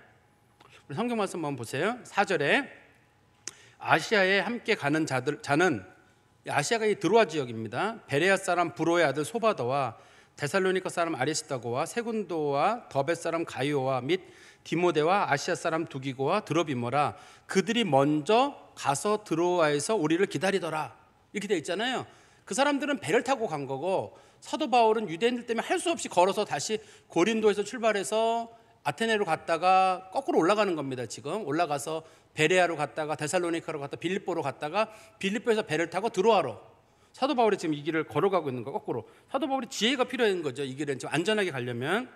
성경 말씀 한번 보세요. 4절에 아시아에 함께 가는 자는 아시아가 이 드로아 지역입니다. 베레아 사람 브로의 아들 소바더와 데살로니가 사람 아리스다고와 세군도와 더벳 사람 가이오와 및 디모데와 아시아 사람 두기고와 드로비모라 그들이 먼저 가서 드로아에서 우리를 기다리더라. 이렇게 되어 있잖아요. 그 사람들은 배를 타고 간 거고 사도 바울은 유대인들 때문에 할 수 없이 걸어서 다시 고린도에서 출발해서 아테네로 갔다가 거꾸로 올라가는 겁니다. 지금 올라가서 베레아로 갔다가 데살로니카로 갔다가 빌립보로 갔다가 빌립보에서 배를 타고 드로아로 사도 바울이 지금 이 길을 걸어가고 있는 거 거꾸로. 사도 바울이 지혜가 필요한 거죠. 이 길은 좀 안전하게 가려면.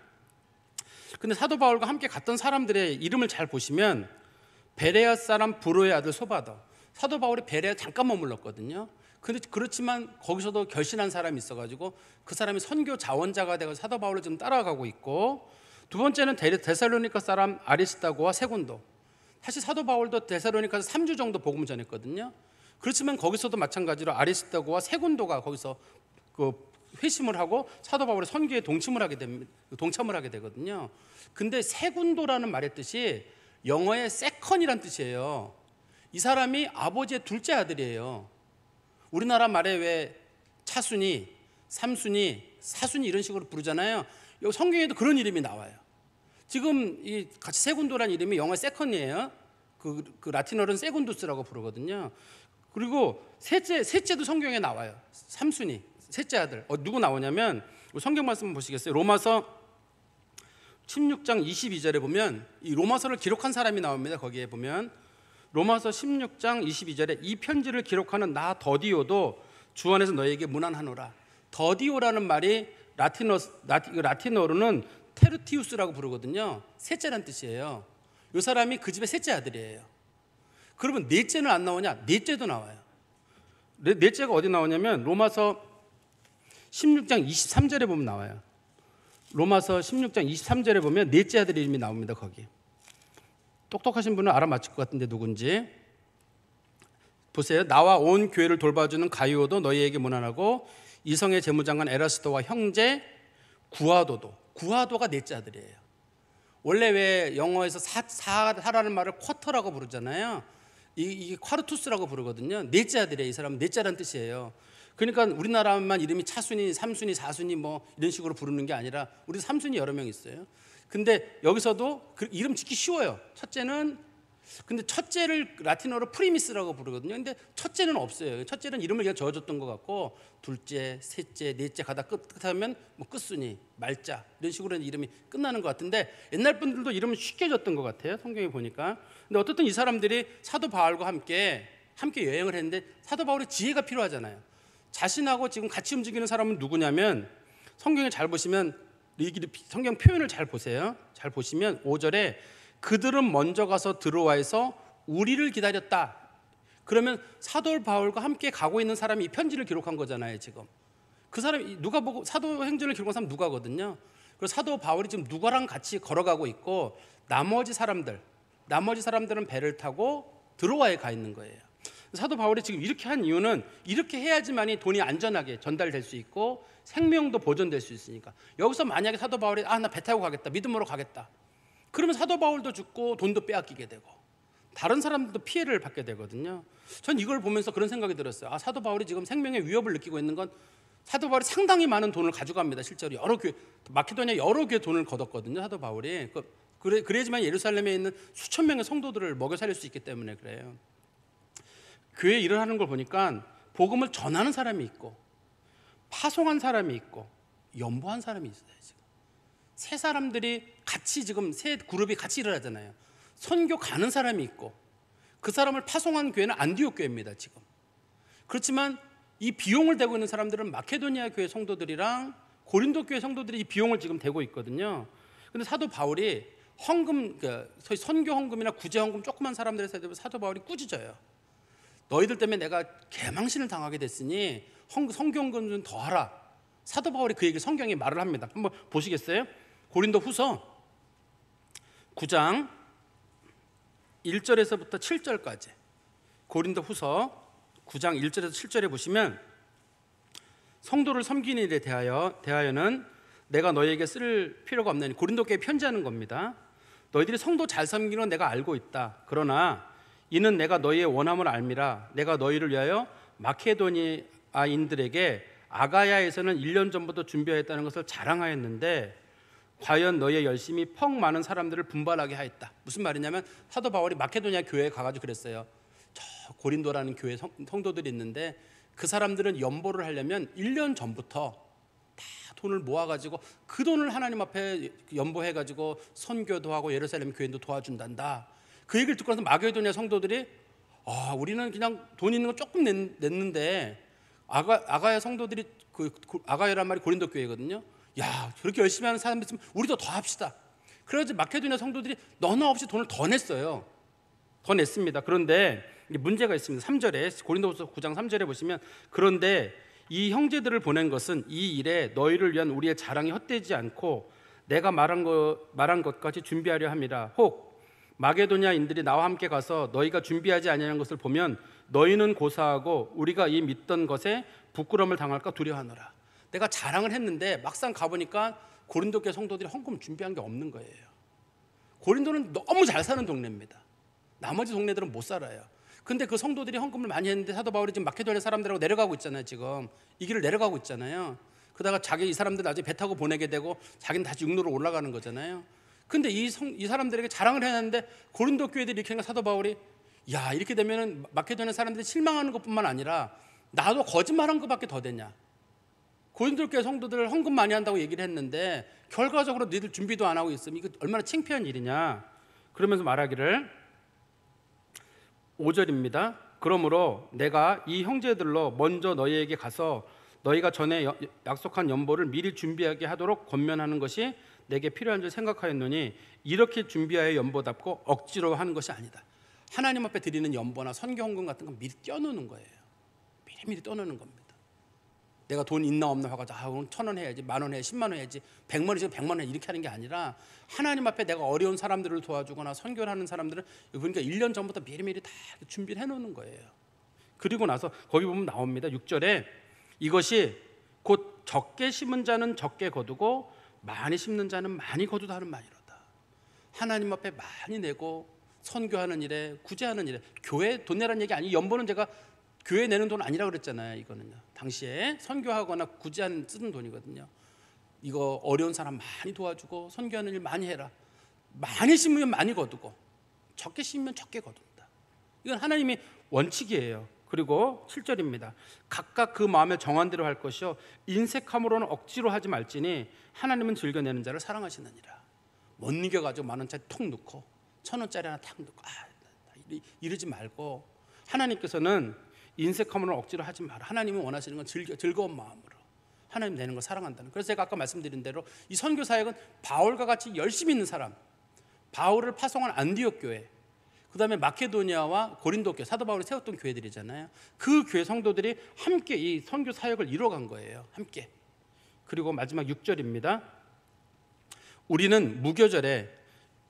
근데 사도 바울과 함께 갔던 사람들의 이름을 잘 보시면 베레아 사람 브로의 아들 소바더. 사도 바울이 베레아 잠깐 머물렀거든요. 근데 그렇지만 거기서도 결신한 사람이 있어가지고 그 사람이 선교 자원자가 되고 사도 바울을 좀 따라가고 있고 두 번째는 데살로니가 사람 아리스다고와 세군도. 사실 사도 바울도 데살로니카에서 3주 정도 복음을 전했거든요. 그렇지만 거기서도 마찬가지로 아리스다고와 세군도가 거기서 그 회심을 하고 사도 바울의 선교에 동참을 하게 되거든요. 근데 세군도라는 말의 뜻이 영어의 세컨이란 뜻이에요. 이 사람이 아버지의 둘째 아들이에요. 우리나라 말에 왜 차순이, 삼순이, 사순이 이런 식으로 부르잖아요. 여기 성경에도 그런 이름이 나와요. 지금 이 같이 세군도라는 이름이 영어 세컨이에요. 그 라틴어로는 세군두스라고 부르거든요. 그리고 셋째도 성경에 나와요. 삼순이, 셋째 아들. 누구 나오냐면 성경 말씀 보시겠어요? 로마서 16장 22절에 보면 이 로마서를 기록한 사람이 나옵니다. 거기에 보면 로마서 16장 22절에 이 편지를 기록하는 나 더디오도 주 안에서 너에게 문안하노라. 더디오라는 말이 라틴어로는 테르티우스라고 부르거든요. 셋째란 뜻이에요. 이 사람이 그 집의 셋째 아들이에요. 그러면 넷째는 안 나오냐? 넷째도 나와요. 넷째가 어디 나오냐면 로마서 16장 23절에 보면 나와요. 로마서 16장 23절에 보면 넷째 아들 이름이 나옵니다. 거기. 똑똑하신 분은 알아맞힐 것 같은데 누군지. 보세요. 나와 온 교회를 돌봐주는 가이오도 너희에게 문안하고 이성의 재무장관 에라스도와 형제 구하도가 넷째 아들이에요. 원래 왜 영어에서 사라는 말을 쿼터라고 부르잖아요. 이게 콰르투스라고 부르거든요. 넷째 아들이에요. 이 사람은 넷째라는 뜻이에요. 그러니까 우리나라만 이름이 차순이, 삼순이, 사순이 뭐 이런 식으로 부르는 게 아니라 우리 삼순이 여러 명 있어요. 근데 여기서도 그 이름 짓기 쉬워요. 첫째는, 근데 첫째를 라틴어로 프리미스라고 부르거든요. 근데 첫째는 없어요. 첫째는 이름을 그냥 지어줬던 것 같고, 둘째, 셋째, 넷째 가다 끝하면 뭐 끝순이, 말자 이런 식으로 이름이 끝나는 것 같은데, 옛날 분들도 이름을 쉽게 줬던 것 같아요. 성경에 보니까. 근데 어떻든 이 사람들이 사도 바울과 함께 여행을 했는데, 사도 바울의 지혜가 필요하잖아요. 자신하고 지금 같이 움직이는 사람은 누구냐면, 성경에 잘 보시면 성경 표현을 잘 보세요. 잘 보시면 5절에 그들은 먼저 가서 드로아에서 우리를 기다렸다. 그러면 사도 바울과 함께 가고 있는 사람이 이 편지를 기록한 거잖아요. 지금 그 사람이 누가 보고 사도행전을 기록한 사람 누가거든요. 그래서 사도 바울이 지금 누가랑 같이 걸어가고 있고, 나머지 사람들은 배를 타고 드로아에 가 있는 거예요. 사도 바울이 지금 이렇게 한 이유는, 이렇게 해야지만이 돈이 안전하게 전달될 수 있고 생명도 보존될 수 있으니까. 여기서 만약에 사도 바울이 나 배 타고 가겠다, 믿음으로 가겠다, 그러면 사도 바울도 죽고 돈도 빼앗기게 되고 다른 사람들도 피해를 받게 되거든요. 전 이걸 보면서 그런 생각이 들었어요. 사도 바울이 지금 생명의 위협을 느끼고 있는 건, 사도 바울이 상당히 많은 돈을 가져갑니다. 실제로 여러 교회, 마케도니아 여러 교회 돈을 걷었거든요. 사도 바울이. 그래야지만 예루살렘에 있는 수천 명의 성도들을 먹여 살릴 수 있기 때문에 그래요. 교회에 일을 하는 걸 보니까 복음을 전하는 사람이 있고, 파송한 사람이 있고, 연보한 사람이 있어요. 지금 세 사람들이 같이, 지금 세 그룹이 같이 일을 하잖아요. 선교 가는 사람이 있고, 그 사람을 파송한 교회는 안디옥 교회입니다. 지금. 그렇지만 이 비용을 대고 있는 사람들은 마케도니아 교회 성도들이랑 고린도 교회 성도들이 이 비용을 지금 대고 있거든요. 근데 사도 바울이 헌금, 소위 선교 헌금이나 구제 헌금 조그만 사람들에서 사도 바울이 꾸짖어요. 너희들 때문에 내가 개망신을 당하게 됐으니 선교 헌금 좀 더 하라. 사도 바울이 그 얘기를 성경에 말을 합니다. 한번 보시겠어요? 고린도 후서 9장 1절에서부터 7절까지, 고린도 후서 9장 1절에서 7절에 보시면, 성도를 섬기는 일에 대하여는 내가 너희에게 쓸 필요가 없나니, 고린도 교회에 편지하는 겁니다. 너희들이 성도 잘 섬기는 건 내가 알고 있다. 그러나 이는 내가 너희의 원함을 알미라. 내가 너희를 위하여 마케도니아인들에게 아가야에서는 1년 전부터 준비하였다는 것을 자랑하였는데, 과연 너희의 열심이 펑 많은 사람들을 분발하게 하였다. 무슨 말이냐면, 사도 바울이 마케도니아 교회에 가가지고 그랬어요. 저 고린도라는 교회 성도들이 있는데, 그 사람들은 연보를 하려면 1년 전부터 다 돈을 모아가지고 그 돈을 하나님 앞에 연보해가지고 선교도 하고 예루살렘 교회도 도와준단다. 그 얘기를 듣고 나서 마게도니아 성도들이, 우리는 그냥 돈 있는 거 조금 냈는데, 아가야 성도들이, 아가야란 말이 고린도 교회거든요. 야, 저렇게 열심히 하는 사람들 있으면 우리도 더 합시다. 그래서 마케도니아 성도들이 너나 없이 돈을 더 냈어요. 더 냈습니다. 그런데 문제가 있습니다. 3절에, 고린도후서 9장 3절에 보시면, 그런데 이 형제들을 보낸 것은 이 일에 너희를 위한 우리의 자랑이 헛되지 않고 내가 말한 것까지 준비하려 함이라. 혹 마게도니아인들이 나와 함께 가서 너희가 준비하지 아니하는 것을 보면 너희는 고사하고 우리가 이 믿던 것에 부끄러움을 당할까 두려워하노라. 내가 자랑을 했는데 막상 가보니까 고린도 교회 성도들이 헌금 준비한 게 없는 거예요. 고린도는 너무 잘 사는 동네입니다. 나머지 동네들은 못 살아요. 근데 그 성도들이 헌금을 많이 했는데, 사도 바울이 지금 마케도니아 사람들하고 내려가고 있잖아요. 지금 이 길을 내려가고 있잖아요. 그러다가 이 사람들 나중에 배 타고 보내게 되고 자기는 다시 육로로 올라가는 거잖아요. 근데 이 사람들에게 자랑을 해놨는데, 고린도 교회들이 이렇게 하니까 사도 바울이, 야, 이렇게 되면은 마케도니아 사람들이 실망하는 것뿐만 아니라 나도 거짓말한 것밖에 더 되냐. 고린도 교회 성도들 헌금 많이 한다고 얘기를 했는데 결과적으로 너희들 준비도 안 하고 있으면 이거 얼마나 창피한 일이냐. 그러면서 말하기를, 5절입니다. 그러므로 내가 이 형제들로 먼저 너희에게 가서 너희가 전에 약속한 연보를 미리 준비하게 하도록 권면하는 것이 내게 필요한 줄 생각하였노니, 이렇게 준비하여 연보답고 억지로 하는 것이 아니다. 하나님 앞에 드리는 연보나 선교 헌금 같은 건 미리 떼어놓는 거예요. 미리 떼어놓는 겁니다. 내가 돈 있나 없나 해가지고 오늘 1,000원 해야지, 10,000원 해야지, 10만 원 해야지, 100만원이지 100만 원 이렇게 하는 게 아니라, 하나님 앞에 내가 어려운 사람들을 도와주거나 선교를 하는 사람들은 그러니까 1년 전부터 미리미리 다 준비를 해놓는 거예요. 그리고 나서 거기 보면 나옵니다. 6절에 이것이 곧 적게 심은 자는 적게 거두고 많이 심는 자는 많이 거두다 하는 말이로다. 하나님 앞에 많이 내고 선교하는 일에, 구제하는 일에, 교회 돈 내라는 얘기 아니에요. 연보는 제가 교회 내는 돈 아니라고 그랬잖아요. 이거는요, 당시에 선교하거나 구제하는 쓰는 돈이거든요. 이거 어려운 사람 많이 도와주고 선교하는 일 많이 해라. 많이 심으면 많이 거두고 적게 심으면 적게 거둔다. 이건 하나님의 원칙이에요. 그리고 7절입니다. 각각 그 마음에 정한 대로 할 것이요 인색함으로는 억지로 하지 말지니 하나님은 즐겨내는 자를 사랑하시느니라. 못 이겨가지고 10,000원짜리 톡 넣고 1,000원짜리 하나 탁 넣고 이러지 말고, 하나님께서는 인색함으로는 억지로 하지 마라. 하나님이 원하시는 건 즐거운 마음으로 하나님 내는 걸 사랑한다는. 그래서 제가 아까 말씀드린 대로 이 선교 사역은 바울과 같이 열심히 있는 사람, 바울을 파송한 안디옥 교회, 그 다음에 마케도니아와 고린도 교회, 사도 바울이 세웠던 교회들이잖아요. 그 교회 성도들이 함께 이 선교 사역을 이뤄간 거예요. 함께. 그리고 마지막 6절입니다. 우리는 무교절에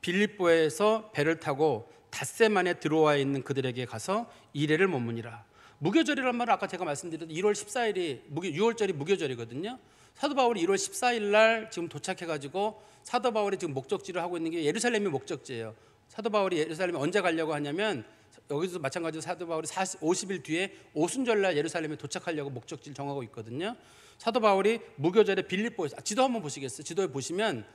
빌립보에서 배를 타고 닷새만에 들어와 있는 그들에게 가서 이레를 머무니라. 무교절이란 말은 아까 제가 말씀드린 1월 14일이 6월절이 무교절이거든요. 사도 바울이 1월 14일 날 지금 도착해가지고 사도 바울이 지금 목적지를 하고 있는 게 예루살렘이 목적지예요. 사도 바울이 예루살렘에 언제 가려고 하냐면, 여기서 마찬가지로 사도 바울이 50일 뒤에 오순절날 예루살렘에 도착하려고 목적지를 정하고 있거든요. 사도 바울이 무교절에 빌립보에서, 지도 한번 보시겠어요? 지도에 보시면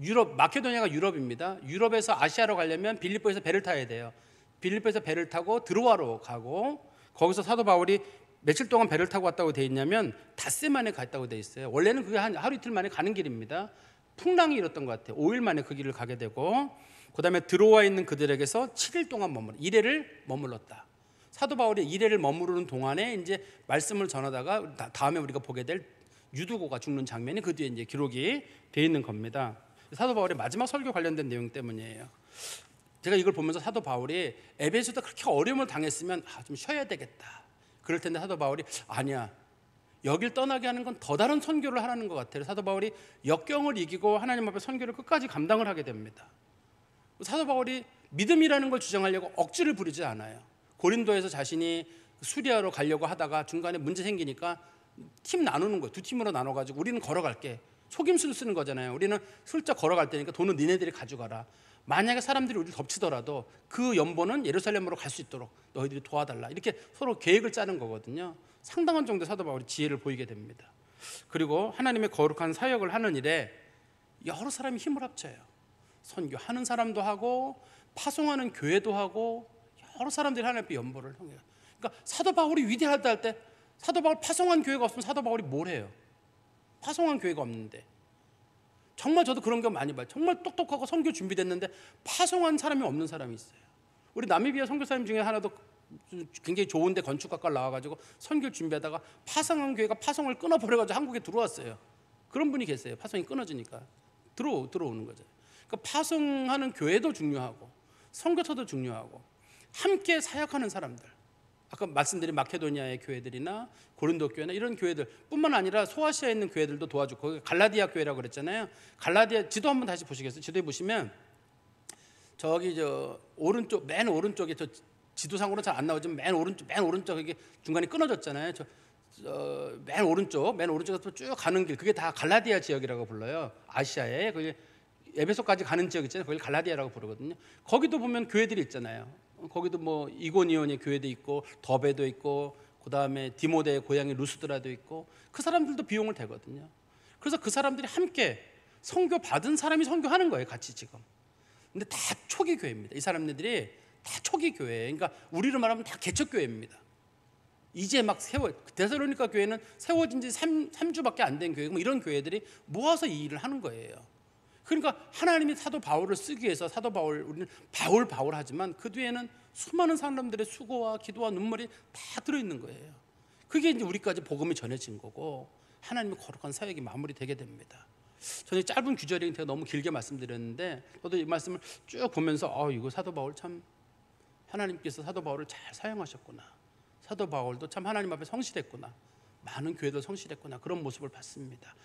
유럽, 마케도니아가 유럽입니다. 유럽에서 아시아로 가려면 빌립보에서 배를 타야 돼요. 빌립보에서 배를 타고 드로아로 가고, 거기서 사도 바울이 며칠 동안 배를 타고 왔다고 돼 있냐면 닷새 만에 갔다고 돼 있어요. 원래는 그게 한 하루 이틀 만에 가는 길입니다. 풍랑이 일었던 것 같아요. 5일 만에 그 길을 가게 되고, 그 다음에 들어와 있는 그들에게서 7일 동안 이레를 머물렀다. 사도 바울이 이레를 머무르는 동안에 이제 말씀을 전하다가 다음에 우리가 보게 될 유두고가 죽는 장면이 그 뒤에 이제 기록이 돼 있는 겁니다. 사도 바울의 마지막 설교 관련된 내용 때문이에요. 제가 이걸 보면서 사도 바울이 에베소도 그렇게 어려움을 당했으면 좀 쉬어야 되겠다 그럴 텐데, 사도 바울이 아니야, 여길 떠나게 하는 건 더 다른 선교를 하라는 것 같아요. 사도 바울이 역경을 이기고 하나님 앞에 선교를 끝까지 감당을 하게 됩니다. 사도 바울이 믿음이라는 걸 주장하려고 억지를 부리지 않아요. 고린도에서 자신이 수리아로 가려고 하다가 중간에 문제 생기니까 팀 나누는 거예요. 두 팀으로 나눠가지고 우리는 걸어갈게. 속임수를 쓰는 거잖아요. 우리는 슬쩍 걸어갈 테니까 돈은 니네들이 가져가라. 만약에 사람들이 우리를 덮치더라도 그 연보는 예루살렘으로 갈 수 있도록 너희들이 도와달라. 이렇게 서로 계획을 짜는 거거든요. 상당한 정도의 사도 바울이 지혜를 보이게 됩니다. 그리고 하나님의 거룩한 사역을 하는 일에 여러 사람이 힘을 합쳐요. 선교하는 사람도 하고 파송하는 교회도 하고 여러 사람들이 하나님 앞에 연보를 해요. 그러니까 사도 바울이 위대하다 할 때, 사도 바울 파송한 교회가 없으면 사도 바울이 뭘 해요? 파송한 교회가 없는데. 정말 저도 그런 경우 많이 봐요. 정말 똑똑하고 선교 준비됐는데 파송한 사람이 없는 사람이 있어요. 우리 나미비아 선교사님 중에 하나도 굉장히 좋은데 건축학과를 나와가지고 선교를 준비하다가 파송한 교회가 파송을 끊어버려가지고 한국에 들어왔어요. 그런 분이 계세요. 파송이 끊어지니까 들어오는 거죠. 그러니까 파송하는 교회도 중요하고 선교사도 중요하고 함께 사역하는 사람들, 아까 말씀드린 마케도니아의 교회들이나 고린도 교회나 이런 교회들 뿐만 아니라 소아시아에 있는 교회들도 도와주고, 거기 갈라디아 교회라고 그랬잖아요. 갈라디아 지도 한번 다시 보시겠어요? 지도에 보시면 저기 오른쪽, 맨 오른쪽에, 저 지도상으로 잘 안 나오지만 맨 오른쪽 이게 중간에 끊어졌잖아요. 맨 오른쪽에서 쭉 가는 길, 그게 다 갈라디아 지역이라고 불러요. 아시아에 그게 에베소까지 가는 지역 있잖아요. 그걸 갈라디아라고 부르거든요. 거기도 보면 교회들이 있잖아요. 거기도 뭐 이고니온의 교회도 있고 더베도 있고, 그 다음에 디모데의 고향의 루스드라도 있고, 그 사람들도 비용을 대거든요. 그래서 그 사람들이 함께 선교 받은 사람이 선교하는 거예요, 같이 지금. 근데 다 초기 교회입니다. 이 사람들이 다 초기 교회예요. 그러니까 우리로 말하면 다 개척 교회입니다. 이제 막 데살로니가 교회는 세워진 지 3주밖에 안 된 교회고, 뭐 이런 교회들이 모아서 이 일을 하는 거예요. 그러니까 하나님이 사도 바울을 쓰기 위해서 사도 바울, 우리는 바울 하지만 그 뒤에는 수많은 사람들의 수고와 기도와 눈물이 다 들어있는 거예요. 그게 이제 우리까지 복음이 전해진 거고 하나님의 거룩한 사역이 마무리되게 됩니다. 저는 짧은 규절이 제가 너무 길게 말씀드렸는데, 저도 이 말씀을 쭉 보면서 이거 사도 바울 참 하나님께서 사도 바울을 잘 사용하셨구나, 사도 바울도 참 하나님 앞에 성실했구나, 많은 교회도 성실했구나, 그런 모습을 봤습니다.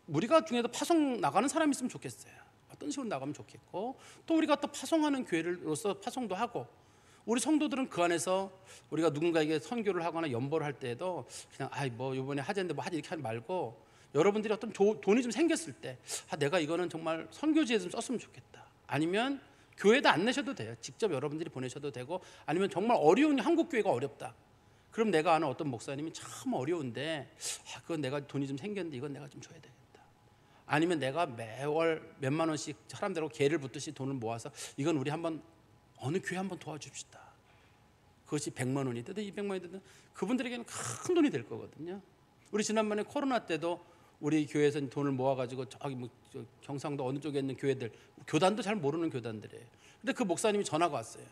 우리가 중에도 파송 나가는 사람이 있으면 좋겠어요. 어떤 식으로 나가면 좋겠고, 또 우리가 또 파송하는 교회로서 파송도 하고, 우리 성도들은 그 안에서 우리가 누군가에게 선교를 하거나 연보를 할 때에도 그냥 뭐 이번에 하자는데 뭐 하지 이렇게 하지 말고, 여러분들이 어떤 돈이 좀 생겼을 때 내가 이거는 정말 선교지에 좀 썼으면 좋겠다, 아니면 교회에다 안 내셔도 돼요. 직접 여러분들이 보내셔도 되고, 아니면 정말 어려운 한국 교회가 어렵다, 그럼 내가 아는 어떤 목사님이 참 어려운데 그건 내가 돈이 좀 생겼는데 이건 내가 좀 줘야 되겠다. 아니면 내가 매월 몇만 원씩 사람들하고 개를 붙듯이 돈을 모아서 이건 우리 한번 어느 교회 한번 도와줍시다. 그것이 100만 원이 되든 200만 원이 되든 그분들에게는 큰 돈이 될 거거든요. 우리 지난번에 코로나 때도 우리 교회에서 돈을 모아가지고 저기 뭐 경상도 어느 쪽에 있는 교회들, 교단도 잘 모르는 교단들이에요. 근데 그 목사님이 전화가 왔어요.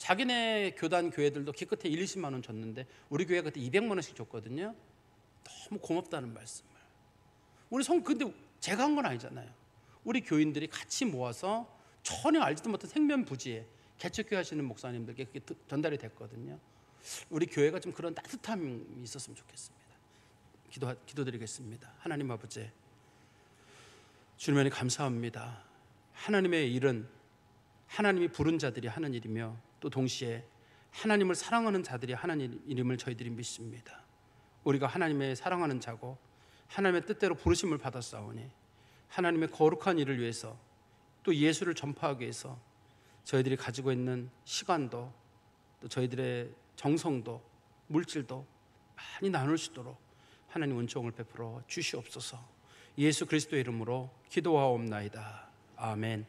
자기네 교단 교회들도 기껏해 1, 20만 원 줬는데 우리 교회가 그때 200만 원씩 줬거든요. 너무 고맙다는 말씀을. 우리 근데 제가 한 건 아니잖아요. 우리 교인들이 같이 모아서 전혀 알지도 못한 생면부지에 개척교회 하시는 목사님들께 그게 전달이 됐거든요. 우리 교회가 좀 그런 따뜻함이 있었으면 좋겠습니다. 기도드리겠습니다. 하나님 아버지, 주님께 감사합니다. 하나님의 일은 하나님이 부른 자들이 하는 일이며 또 동시에 하나님을 사랑하는 자들이 하는 일임을 저희들이 믿습니다. 우리가 하나님의 사랑하는 자고 하나님의 뜻대로 부르심을 받았사오니 하나님의 거룩한 일을 위해서 또 예수를 전파하기 위해서 저희들이 가지고 있는 시간도 또 저희들의 정성도 물질도 많이 나눌 수 있도록 하나님 은총을 베풀어 주시옵소서. 예수 그리스도의 이름으로 기도하옵나이다. 아멘.